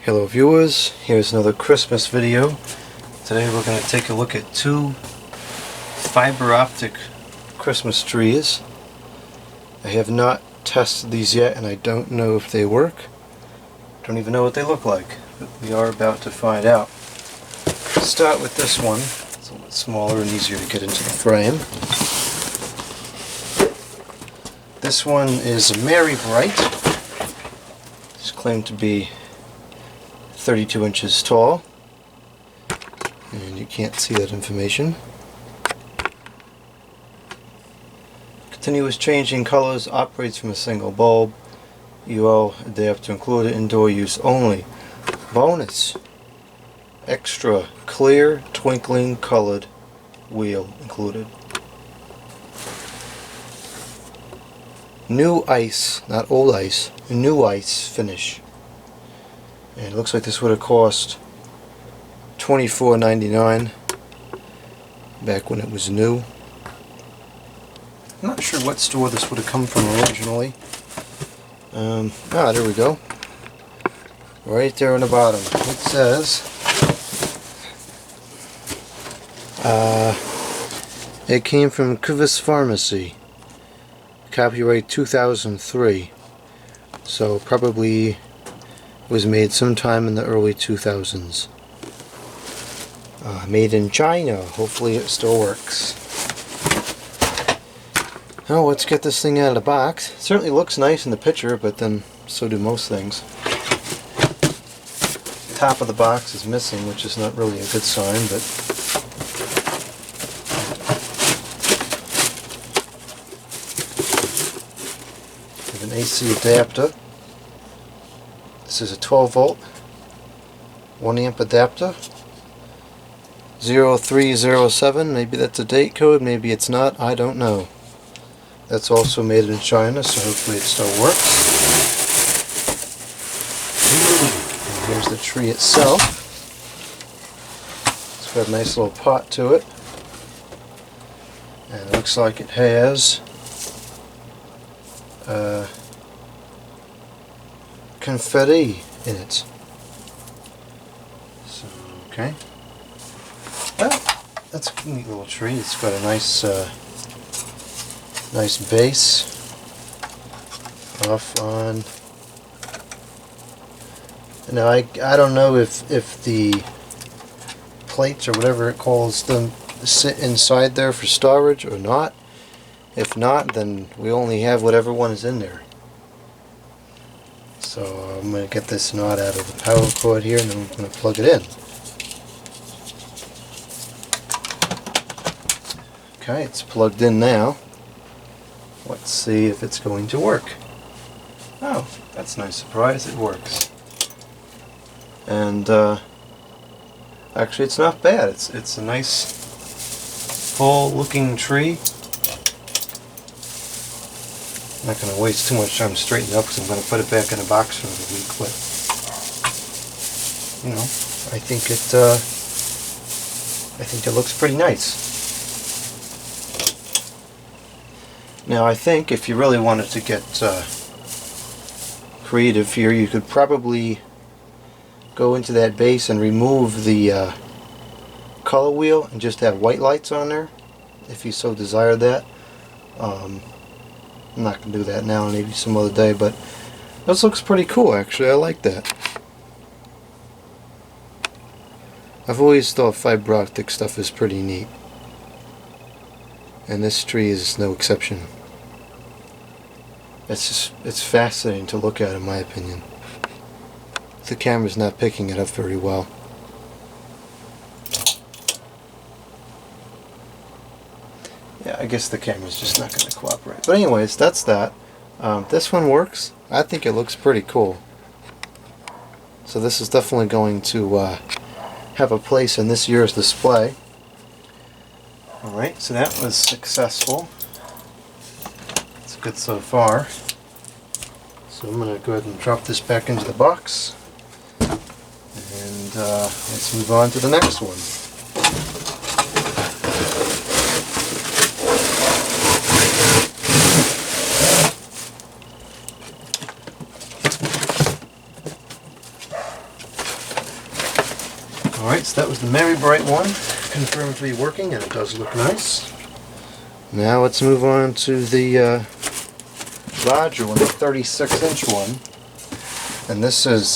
Hello viewers, here's another Christmas video. Today we're going to take a look at two fiber optic Christmas trees. I have not tested these yet and I don't know if they work. Don't even know what they look like, but we are about to find out. Let's start with this one. It's a little bit smaller and easier to get into the frame. This one is Mary Bright. It's claimed to be 32 inches tall, and you can't see that information. Continuous changing colors, operates from a single bulb. UL adapter included, indoor use only. Bonus, extra clear twinkling colored wheel included. New ice, not old ice, new ice finish. And it looks like this would have cost $24.99 back when it was new. I'm not sure what store this would have come from originally. There we go. Right there on the bottom. It says it came from Kivas Pharmacy. Copyright 2003. So probably was made sometime in the early 2000s. Made in China. Hopefully it still works. Now let's get this thing out of the box. It certainly looks nice in the picture, but then so do most things. The top of the box is missing, which is not really a good sign, but we have an AC adapter. This is a 12 volt, 1 amp adapter, 0307, maybe that's a date code, maybe it's not, I don't know. That's also made in China, so hopefully it still works. And here's the tree itself. It's got a nice little pot to it. And it looks like it has confetti in it. So, okay. Well, that's a neat little tree. It's got a nice nice base off on. Now I don't know if the plates or whatever it calls them sit inside there for storage or not. If not, then we only have whatever one is in there. So I'm going to get this knot out of the power cord here and then I'm going to plug it in. Okay, it's plugged in now. Let's see if it's going to work. Oh, that's a nice surprise, it works. And actually it's not bad. It's a nice full looking tree. I'm not going to waste too much time straightening it up because I'm going to put it back in the box for the week, but you know, I think it looks pretty nice. Now I think if you really wanted to get creative here, you could probably go into that base and remove the color wheel and just have white lights on there, if you so desire that. I'm not going to do that now, maybe some other day, but this looks pretty cool actually. I like that. I've always thought fiber optic stuff is pretty neat, and this tree is no exception. It's fascinating to look at, in my opinion. The camera's not picking it up very well. Yeah, I guess the camera's just not going to cooperate. But anyways, that's that. This one works. I think it looks pretty cool. So this is definitely going to have a place in this year's display. Alright, so that was successful. It's good so far. So I'm going to go ahead and drop this back into the box. And let's move on to the next one. Alright, so that was the Merry Bright one. Confirmed to be working, and it does look nice. Now let's move on to the larger one, the 36-inch one. And this is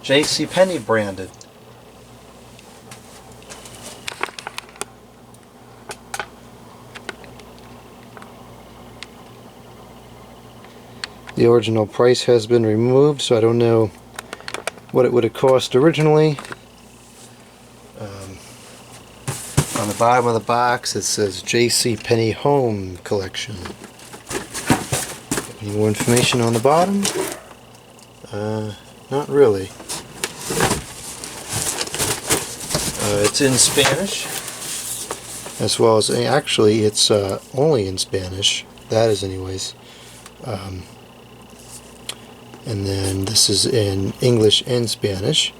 JCPenney branded. The original price has been removed, so I don't know what it would have cost originally. On the bottom of the box it says JCPenney Home Collection. Any more information on the bottom? Not really. It's in Spanish, as well as, actually it's only in Spanish. That is anyways. And then this is in English and Spanish.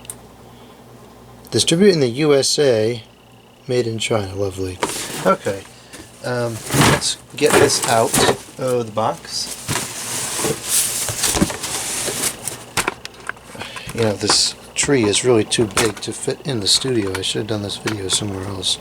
Distributed in the USA, made in China. Lovely. Okay, let's get this out of the box. You know, this tree is really too big to fit in the studio. I should have done this video somewhere else.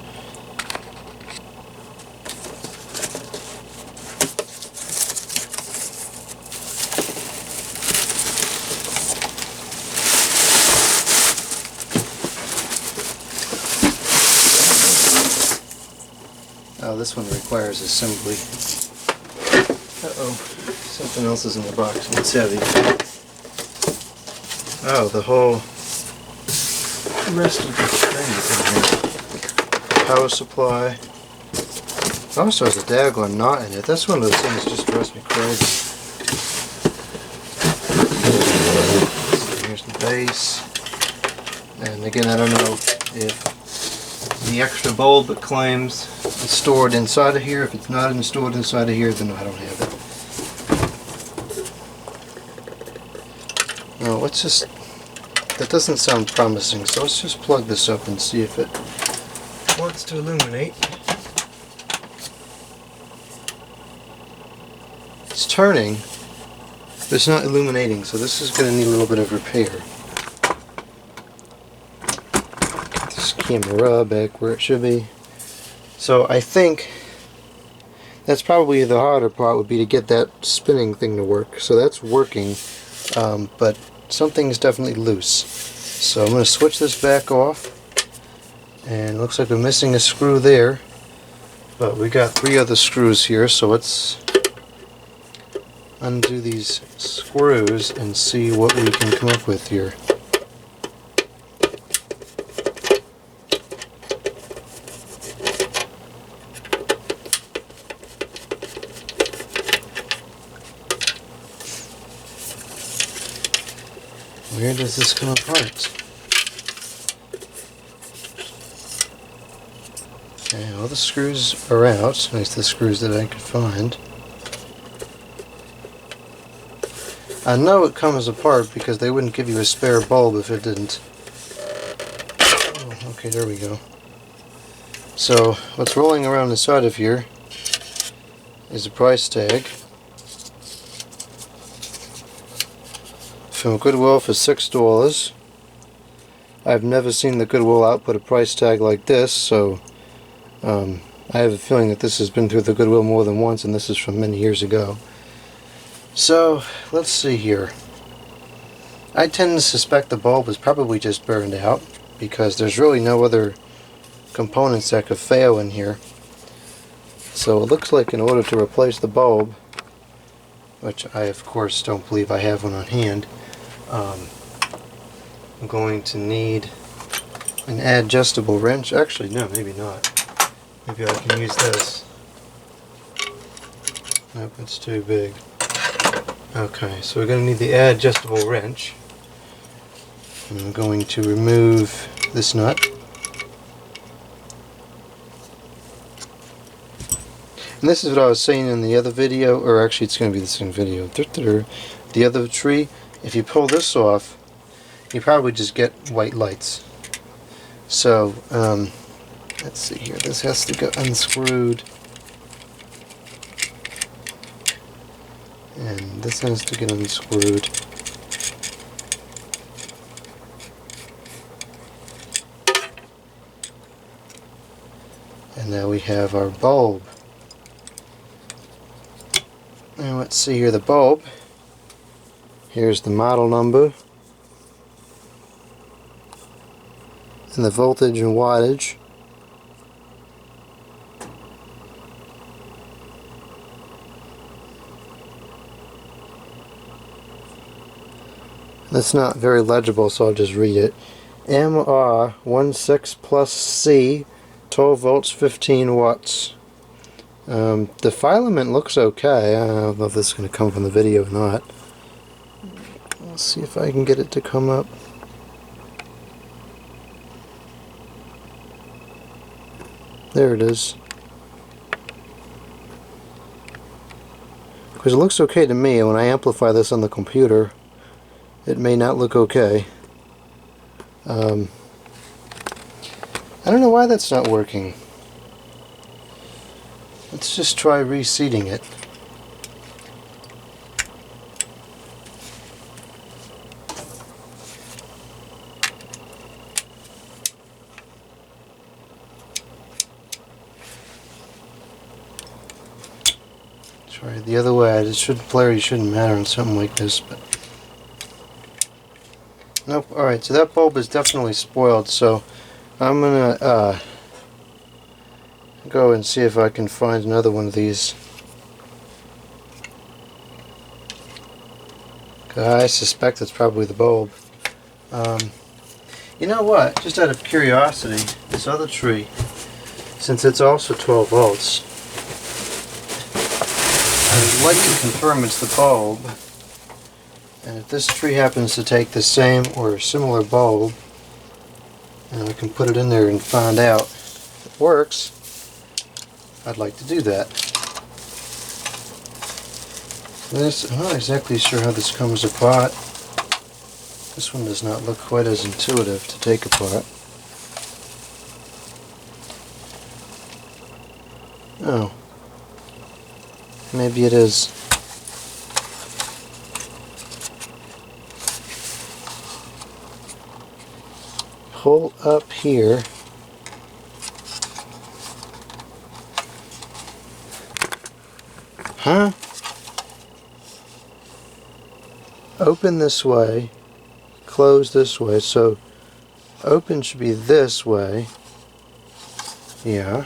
Oh, this one requires assembly. Uh-oh, something else is in the box. It's heavy. Oh, the whole rest of the tray is in here. Power supply. It also has a daggone knot in it. That's one of those things that just drives me crazy. So here's the base. And again, I don't know if the extra bulb it claims is stored inside of here. If it's not stored inside of here, then I don't have it. No, let's just, that doesn't sound promising, so let's just plug this up and see if it wants to illuminate. It's turning, but it's not illuminating, so this is going to need a little bit of repair. Get this camera back where it should be. So I think that's probably the harder part, would be to get that spinning thing to work. So that's working, but something's definitely loose. So I'm going to switch this back off, and it looks like we're missing a screw there, but we got 3 other screws here, so let's undo these screws and see what we can come up with here. Where does this come apart? Okay, all the screws are out, at least the screws that I could find. I know it comes apart because they wouldn't give you a spare bulb if it didn't. Oh, okay, there we go. So, what's rolling around inside of here is a price tag from Goodwill for $6. I've never seen the Goodwill output a price tag like this, so I have a feeling that this has been through the Goodwill more than once, and this is from many years ago. So, let's see here. I tend to suspect the bulb is probably just burned out, because there's really no other components that could fail in here. So it looks like in order to replace the bulb, which I of course don't believe I have one on hand, I'm going to need an adjustable wrench. Actually, no, maybe not. Maybe I can use this. Nope, it's too big. Okay, so we're going to need the adjustable wrench. And I'm going to remove this nut. And this is what I was saying in the other video, or actually it's going to be the same video. The other tree, if you pull this off, you probably just get white lights. So, let's see here, this has to go unscrewed. And this has to get unscrewed. And now we have our bulb. Now let's see here the bulb. Here's the model number and the voltage and wattage. That's not very legible, so I'll just read it. MR16 plus C, 12 volts, 15 watts. The filament looks okay. I don't know if this is going to come from the video or not. Let's see if I can get it to come up. There it is. Because it looks okay to me, and when I amplify this on the computer, it may not look okay. I don't know why that's not working. Let's just try reseating it. Try it the other way. Polarity shouldn't matter on something like this, but nope. Alright, so that bulb is definitely spoiled, so I'm gonna go and see if I can find another one of these. I suspect it's probably the bulb. You know what? Just out of curiosity, this other tree, since it's also 12 volts, I'd like to confirm it's the bulb. And if this tree happens to take the same or similar bulb, and I can put it in there and find out if it works, I'd like to do that. I'm not exactly sure how this comes apart. This one does not look quite as intuitive to take apart. Oh. Maybe it is. Pull up here. Huh? Open this way, close this way, so open should be this way. Yeah.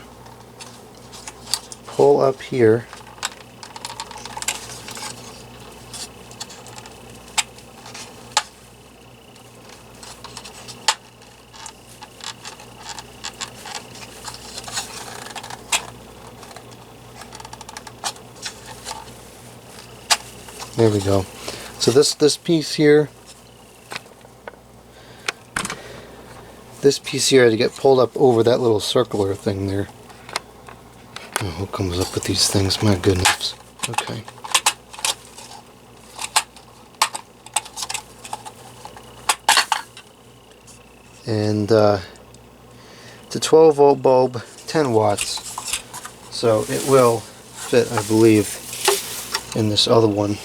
Pull up here. There we go. So this piece here, had to get pulled up over that little circular thing there. Oh, who comes up with these things? My goodness. Okay. And it's a 12 volt bulb, 10 watts. So it will fit, I believe, in this other one.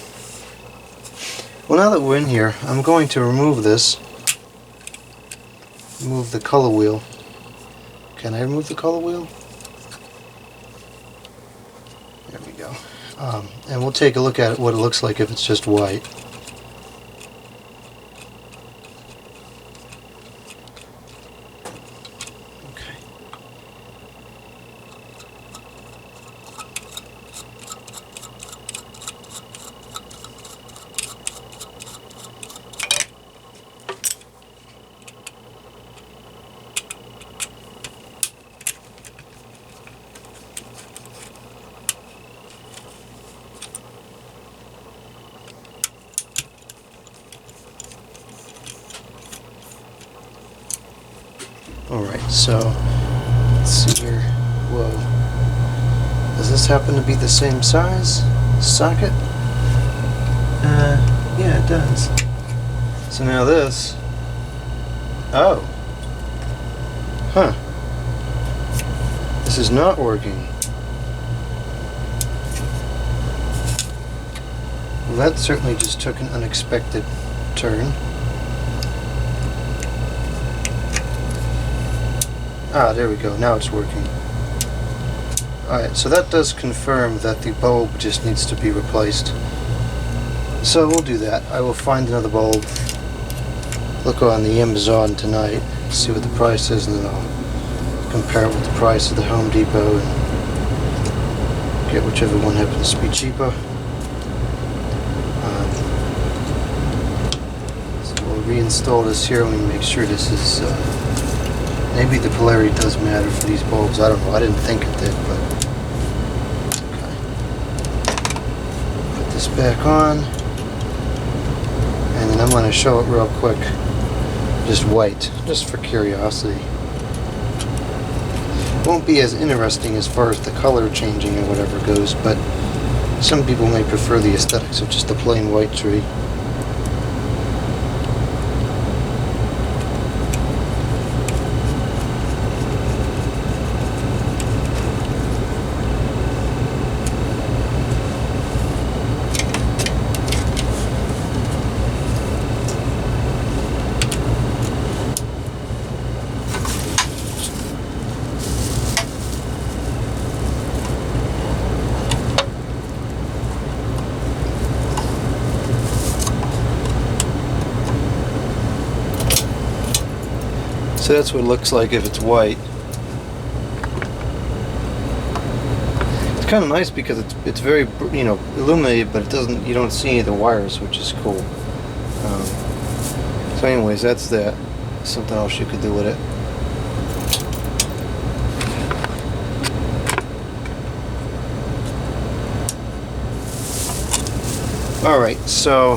Well, now that we're in here, I'm going to remove this. Remove the color wheel. Can I remove the color wheel? There we go. And we'll take a look at what it looks like if it's just white. Alright, so let's see here. Whoa. Does this happen to be the same size socket? Yeah, it does. So now this. Oh. Huh. This is not working. Well, that certainly just took an unexpected turn. Ah, there we go. Now it's working. Alright, so that does confirm that the bulb just needs to be replaced. So we'll do that. I will find another bulb, look on the Amazon tonight, see what the price is, and then I'll compare it with the price of the Home Depot and get whichever one happens to be cheaper. So we'll reinstall this here. Let me make sure this is... maybe the polarity does matter for these bulbs. I don't know. I didn't think it did, but... Okay. Put this back on. And then I'm going to show it real quick. Just white, just for curiosity. Won't be as interesting as far as the color changing or whatever goes, but some people may prefer the aesthetics of just a plain white tree. So that's what it looks like if it's white. It's kind of nice because it's very, you know, illuminated, but it doesn't, you don't see any of the wires, which is cool. So anyways, that's that. Something else you could do with it. Alright, so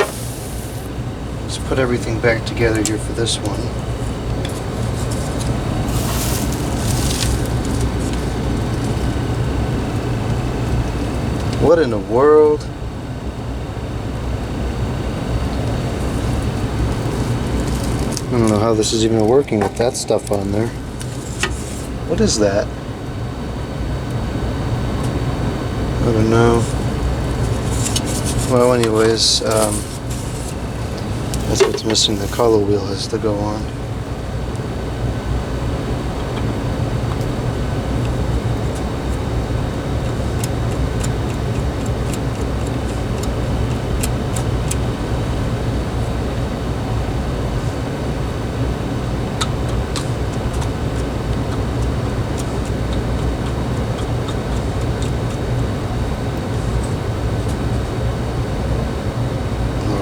let's put everything back together here for this one. What in the world? I don't know how this is even working with that stuff on there. What is that? I don't know. Well, anyways, that's what's missing. The color wheel has to go on.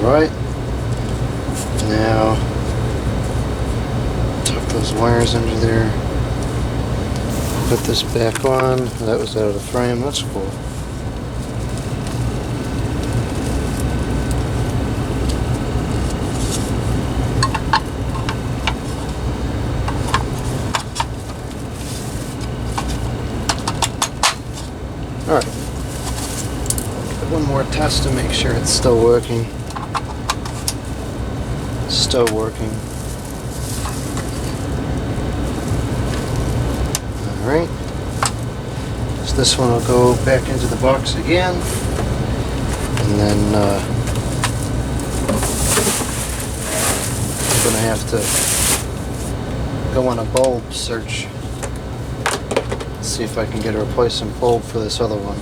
Alright, now tuck those wires under there, put this back on. That was out of the frame. That's cool. Alright, one more test to make sure it's still working. Still working. Alright. So this one will go back into the box again. And then I'm going to have to go on a bulb search. See if I can get a replacement bulb for this other one.